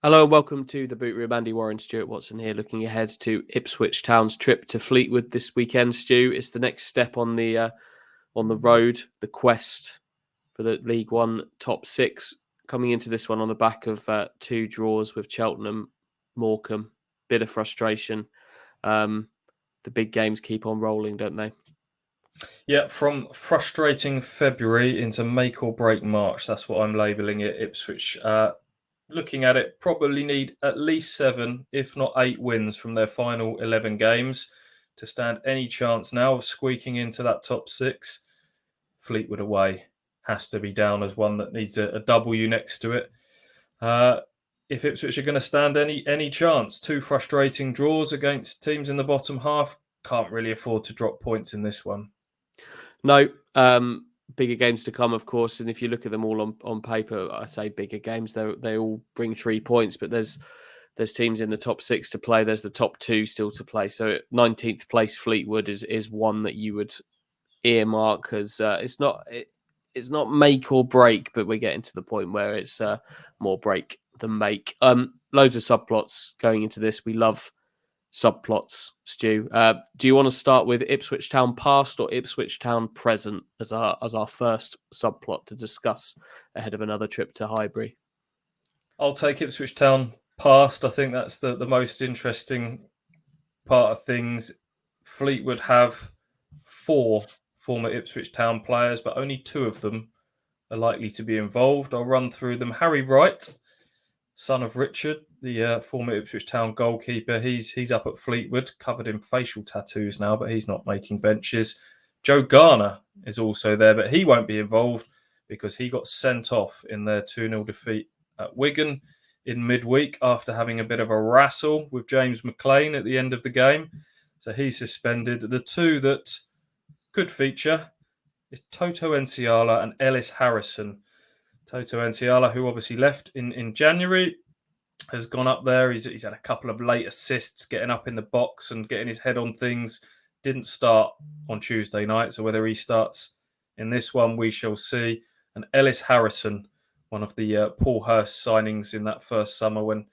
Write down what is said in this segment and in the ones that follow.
Hello and welcome to the Boot Room. Andy, Warren, Stuart Watson here, looking ahead to Ipswich Town's trip to Fleetwood this weekend. Stu, it's the next step on the road, the quest for the League One top six. Coming into this one on the back of two draws with Cheltenham, Morecambe, bit of frustration. The big games keep on rolling, don't they? Yeah, from frustrating February into make or break March. That's what I'm labelling it. Ipswich, looking at it, probably need at least 7, if not 8 wins from their final 11 games to stand any chance now of squeaking into that top 6. Fleetwood away has to be down as one that needs a W next to it. If Ipswich are going to stand any chance, 2 frustrating draws against teams in the bottom half, can't really afford to drop points in this one. No, bigger games to come, of course. And if you look at them all on paper, I say bigger games. They all bring 3 points, but there's teams in the top 6 to play. There's the top 2 still to play. So 19th place Fleetwood is one that you would earmark as it's not make or break, but we're getting to the point where it's more break than make. Loads of subplots going into this. We love subplots, Stu. Do you want to start with Ipswich Town past or Ipswich Town present as our first subplot to discuss ahead of another trip to Highbury? I'll take Ipswich Town past. I think that's the most interesting part of things. Fleetwood have 4 former Ipswich Town players, but only 2 of them are likely to be involved. I'll run through them. Harry Wright, son of Richard, the former Ipswich Town goalkeeper. He's up at Fleetwood, covered in facial tattoos now, but he's not making benches. Joe Garner is also there, but he won't be involved because he got sent off in their 2-0 defeat at Wigan in midweek after having a bit of a wrestle with James McLean at the end of the game. So he's suspended. The 2 that could feature is Toto Enciala and Ellis Harrison. Toto Enciala, who obviously left in January, has gone up there. He's had a couple of late assists, getting up in the box and getting his head on things. Didn't start on Tuesday night, so whether he starts in this one, we shall see. And Ellis Harrison, one of the Paul Hurst signings in that first summer when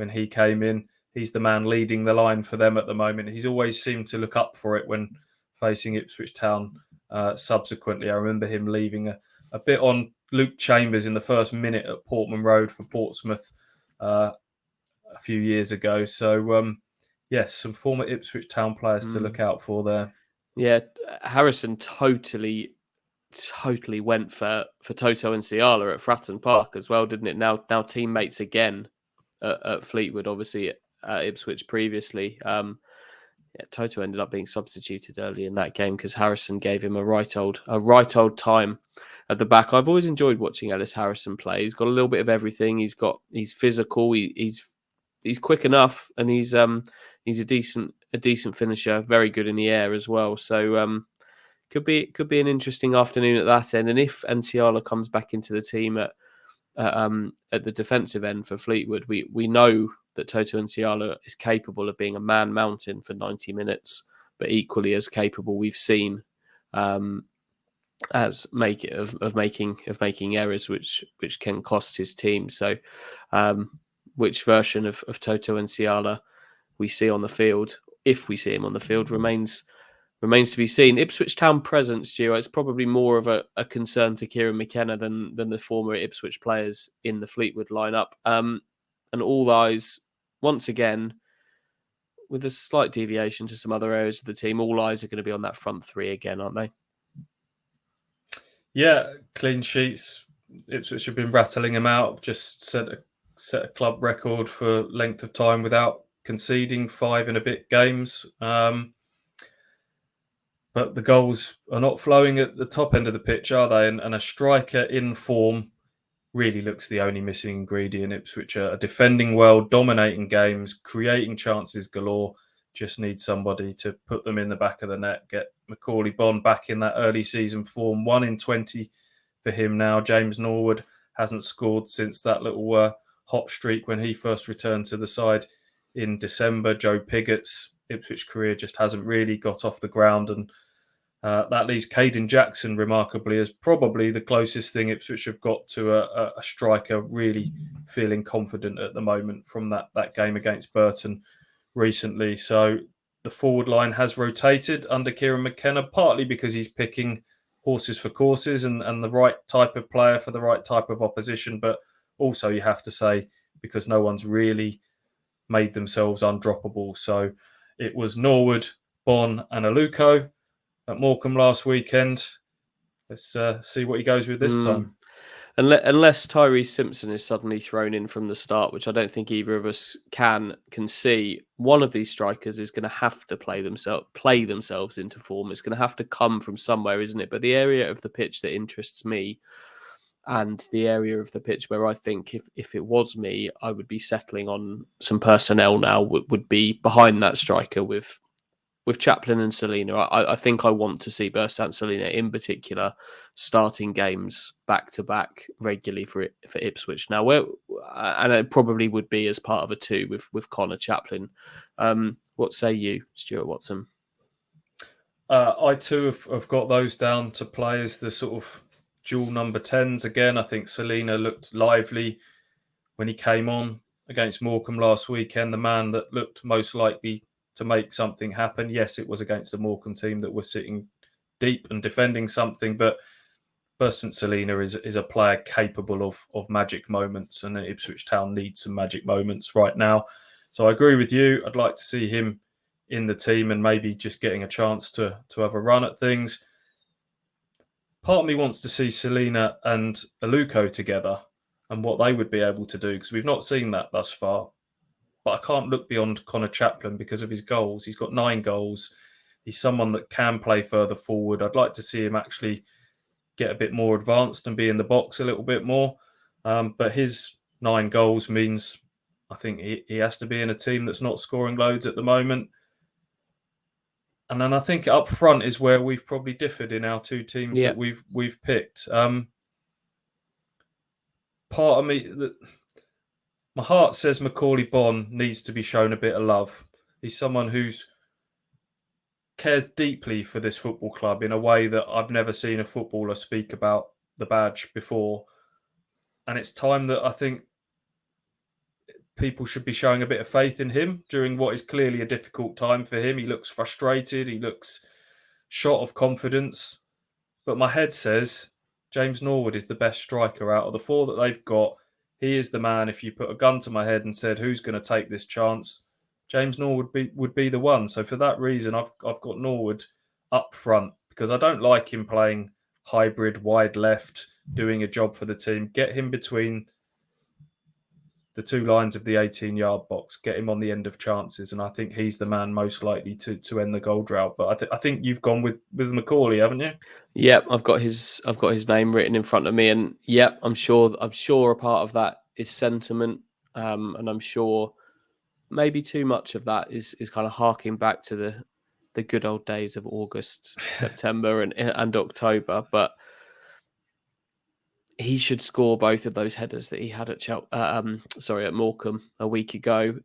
he came in. He's the man leading the line for them at the moment. He's always seemed to look up for it when facing Ipswich Town subsequently. I remember him leaving a bit on Luke Chambers in the first minute at Portman Road for Portsmouth a few years ago. So, yes, some former Ipswich Town players to look out for there. Yeah, Harrison totally went for Toto and Ciala at Fratton Park as well, didn't it? Now teammates again at Fleetwood, obviously at Ipswich previously. Toto ended up being substituted early in that game because Harrison gave him a right old time at the back. I've always enjoyed watching Ellis Harrison play. He's got a little bit of everything. He's physical. He's quick enough, and he's a decent finisher. Very good in the air as well. So could be an interesting afternoon at that end. And if Enciala comes back into the team at the defensive end for Fleetwood, we know that Toto Enciala is capable of being a man mountain for 90 minutes, but equally as capable we've seen as making errors which can cost his team. So which version of Toto Enciala we see on the field, if we see him on the field, remains to be seen. Ipswich Town presence, Stu, it's probably more of a concern to Kieran McKenna than the former Ipswich players in the Fleetwood lineup. And all eyes, once again, with a slight deviation to some other areas of the team, all eyes are going to be on that front 3 again, aren't they? Yeah, clean sheets. Ipswich have been rattling them out. Just set a club record for length of time without conceding 5 and a bit games. But the goals are not flowing at the top end of the pitch, are they? And a striker in form really looks the only missing ingredient. Ipswich are defending well, dominating games, creating chances galore. Just need somebody to put them in the back of the net, get Macaulay Bond back in that early season form. 1 in 20 for him now. James Norwood hasn't scored since that little hot streak when he first returned to the side in December. Joe Piggott's Ipswich career just hasn't really got off the ground, and That leaves Caden Jackson, remarkably, as probably the closest thing Ipswich have got to a striker really feeling confident at the moment from that game against Burton recently. So the forward line has rotated under Kieran McKenna, partly because he's picking horses for courses and the right type of player for the right type of opposition. But also, you have to say, because no one's really made themselves undroppable. So it was Norwood, Bon, and Aluko at Morecambe last weekend. Let's see what he goes with this time. Unless Tyrese Simpson is suddenly thrown in from the start, which I don't think either of us can see, one of these strikers is going to have to play themselves into form. It's going to have to come from somewhere, isn't it? But the area of the pitch that interests me, and the area of the pitch where I think if it was me, I would be settling on some personnel now, would be behind that striker with Chaplin and Selina. I think I want to see Bertrand Selina in particular starting games back to back regularly for Ipswich. Now, and it probably would be as part of a two with Connor Chaplin. What say you, Stuart Watson? I too have got those down to play as the sort of dual number 10s again. I think Selina looked lively when he came on against Morecambe last weekend. The man that looked most likely to make something happen. Yes, it was against the Morecambe team that was sitting deep and defending something, but Bertrand Selina is a player capable of magic moments, and Ipswich Town needs some magic moments right now. So I agree with you. I'd like to see him in the team and maybe just getting a chance to have a run at things. Part of me wants to see Selina and Aluko together and what they would be able to do, because we've not seen that thus far. But I can't look beyond Connor Chaplin because of his goals. He's got 9 goals. He's someone that can play further forward. I'd like to see him actually get a bit more advanced and be in the box a little bit more. But his 9 goals means I think he has to be in a team that's not scoring loads at the moment. And then I think up front is where we've probably differed in our two teams that we've picked. Part of me, my heart says Macaulay Bonne needs to be shown a bit of love. He's someone who's cares deeply for this football club in a way that I've never seen a footballer speak about the badge before. And it's time that I think people should be showing a bit of faith in him during what is clearly a difficult time for him. He looks frustrated. He looks short of confidence. But my head says James Norwood is the best striker out of the 4 that they've got. He is the man. If you put a gun to my head and said, who's going to take this chance? James Norwood would be the one. So for that reason, I've got Norwood up front, because I don't like him playing hybrid wide left, doing a job for the team. Get him between the 2 lines of the 18-yard box, get him on the end of chances, and I think he's the man most likely to end the goal drought. But I think you've gone with Macaulay, haven't you? Yep, I've got his name written in front of me, and yep, I'm sure a part of that is sentiment, and I'm sure maybe too much of that is kind of harking back to the good old days of August, September, and October, but he should score both of those headers that he had at at Morecambe a week ago.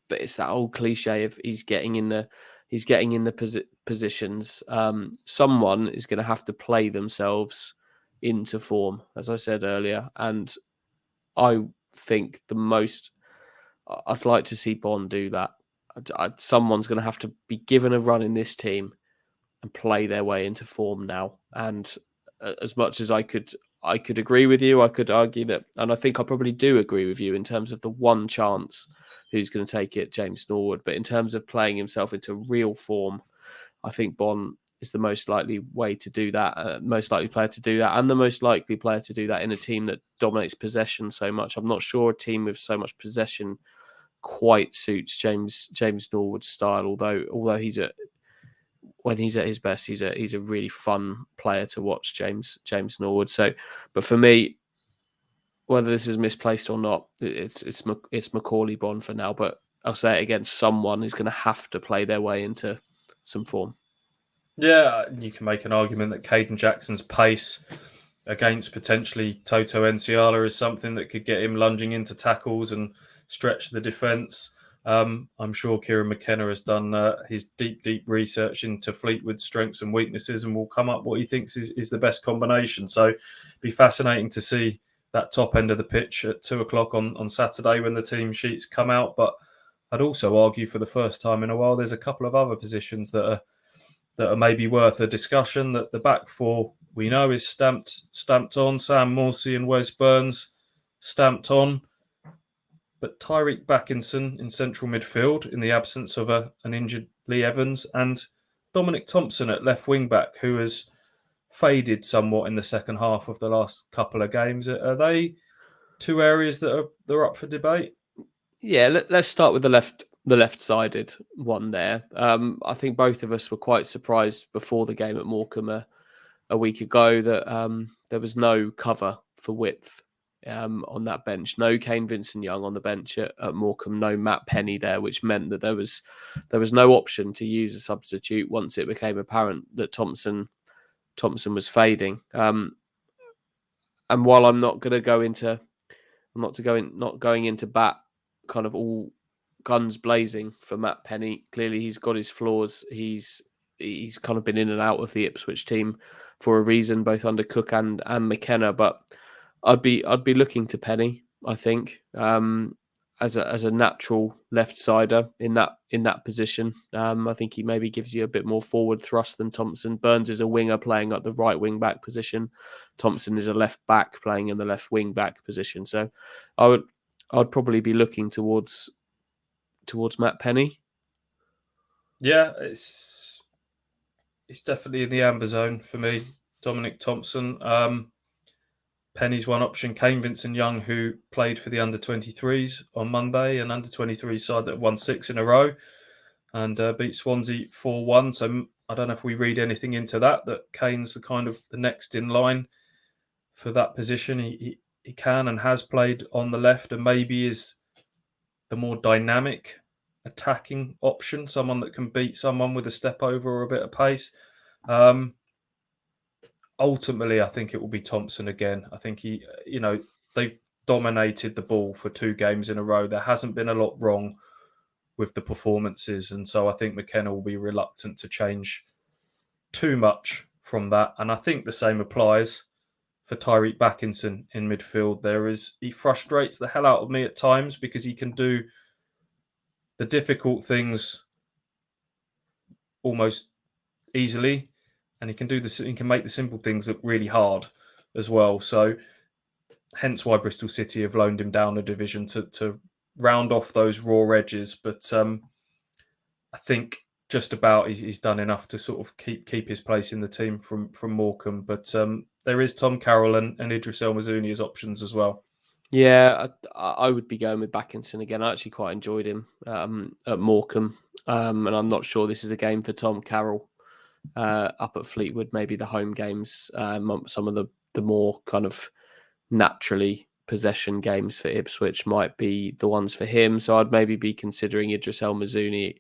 But it's that old cliche of he's getting in the positions. Someone is going to have to play themselves into form, as I said earlier, and I think I'd like to see Bond do that. Someone's going to have to be given a run in this team and play their way into form now. And as much as I could agree with you, I could argue that, and I think I probably do agree with you in terms of the one chance who's going to take it, James Norwood. But in terms of playing himself into real form, I think Bon is the most likely way to do that, most likely player to do that, and the most likely player to do that in a team that dominates possession so much. I'm not sure a team with so much possession quite suits James Norwood's style, although when he's at his best, he's a really fun player to watch, James Norwood. So, but for me, whether this is misplaced or not, it's Macaulay Bonne for now. But I'll say it again: someone is going to have to play their way into some form. Yeah, you can make an argument that Caden Jackson's pace against potentially Toto Enciala is something that could get him lunging into tackles and stretch the defence. I'm sure Kieran McKenna has done his deep research into Fleetwood's strengths and weaknesses and will come up what he thinks is the best combination. So it'd be fascinating to see that top end of the pitch at 2:00 on Saturday when the team sheets come out. But I'd also argue for the first time in a while, there's a couple of other positions that are maybe worth a discussion. That the back four we know is stamped on. Sam Morsey and Wes Burns stamped on. But Tyreek Backinson in central midfield in the absence of an injured Lee Evans, and Dominic Thompson at left wing back, who has faded somewhat in the second half of the last couple of games. Are they two areas that are up for debate? Yeah, let's start with the left-sided one there. I think both of us were quite surprised before the game at Morecambe a week ago that there was no cover for width on that bench. No Kane Vincent-Young on the bench at Morecambe. No Matt Penny there, which meant that there was no option to use a substitute once it became apparent that Thompson was fading. And while I'm not going into bat kind of all guns blazing for Matt Penny. Clearly, he's got his flaws. He's kind of been in and out of the Ipswich team for a reason, both under Cook and McKenna. But I'd be looking to Penny, I think, as a natural left sider in that position. I think he maybe gives you a bit more forward thrust than Thompson. Burns is a winger playing at the right wing back position. Thompson is a left back playing in the left wing back position. So I'd probably be looking towards Matt Penny. Yeah, it's definitely in the amber zone for me. Dominic Thompson. Penny's one option. Kane Vincent-Young, who played for the under-23s on Monday, an under-23 side that have won 6 in a row and beat Swansea 4-1. So I don't know if we read anything into that Kane's the kind of the next in line for that position. He can and has played on the left and maybe is the more dynamic attacking option, someone that can beat someone with a step over or a bit of pace. Ultimately, I think it will be Thompson again. I think they've dominated the ball for 2 games in a row. There hasn't been a lot wrong with the performances. And so I think McKenna will be reluctant to change too much from that. And I think the same applies for Tyreek Backinson in midfield. He frustrates the hell out of me at times because he can do the difficult things almost easily, and he can make the simple things look really hard as well. So hence why Bristol City have loaned him down a division to round off those raw edges. But I think just about he's done enough to sort of keep his place in the team from Morecambe. But there is Tom Carroll and Idris El Mazouni as options as well. Yeah, I would be going with Backinson again. I actually quite enjoyed him at Morecambe, and I'm not sure this is a game for Tom Carroll up at Fleetwood. Maybe the home games, some of the more kind of naturally possession games for Ipswich might be the ones for him. So I'd maybe be considering Idris El Mazouni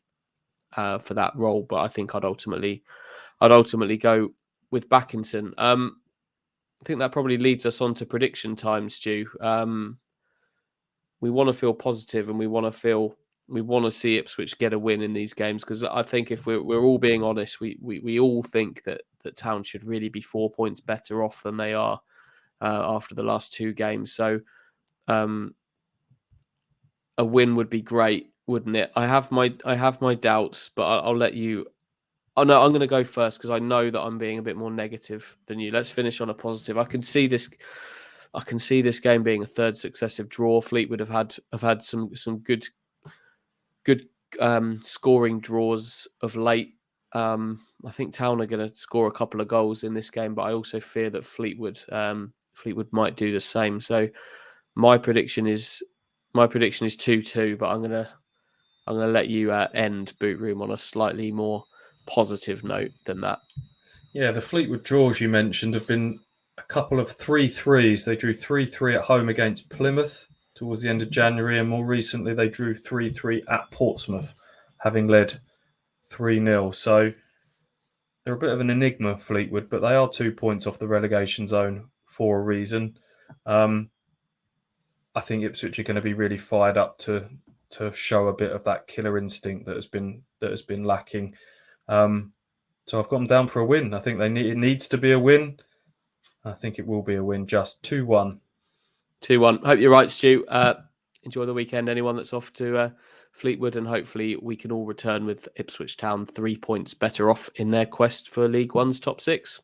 for that role, but I think I'd ultimately go with Backinson. I think that probably leads us on to prediction time, Stu. We want to feel positive and we want to see Ipswich get a win in these games, because I think if we're all being honest, we all think that Town should really be 4 points better off than they are after the last 2 games. So a win would be great, wouldn't it? I have my doubts, but I'll let you. Oh no, I'm going to go first because I know that I'm being a bit more negative than you. Let's finish on a positive. I can see this game being a 3rd successive draw. Fleetwood have had some good scoring draws of late. I think Town are going to score a couple of goals in this game, but I also fear that Fleetwood might do the same. So my prediction is 2-2, but I'm gonna let you end Boot Room on a slightly more positive note than that. Yeah, the Fleetwood draws you mentioned have been a couple of 3-3s. They drew 3-3 at home against Plymouth towards the end of January, and more recently they drew 3-3 at Portsmouth, having led 3-0. So they're a bit of an enigma, Fleetwood, but they are 2 points off the relegation zone for a reason. I think Ipswich are going to be really fired up to to show a bit of that killer instinct that has been lacking. So I've got them down for a win. I think it needs to be a win. I think it will be a win, just 2-1. 2-1. Hope you're right, Stu. Enjoy the weekend, anyone that's off to Fleetwood, and hopefully we can all return with Ipswich Town 3 points better off in their quest for League One's top 6.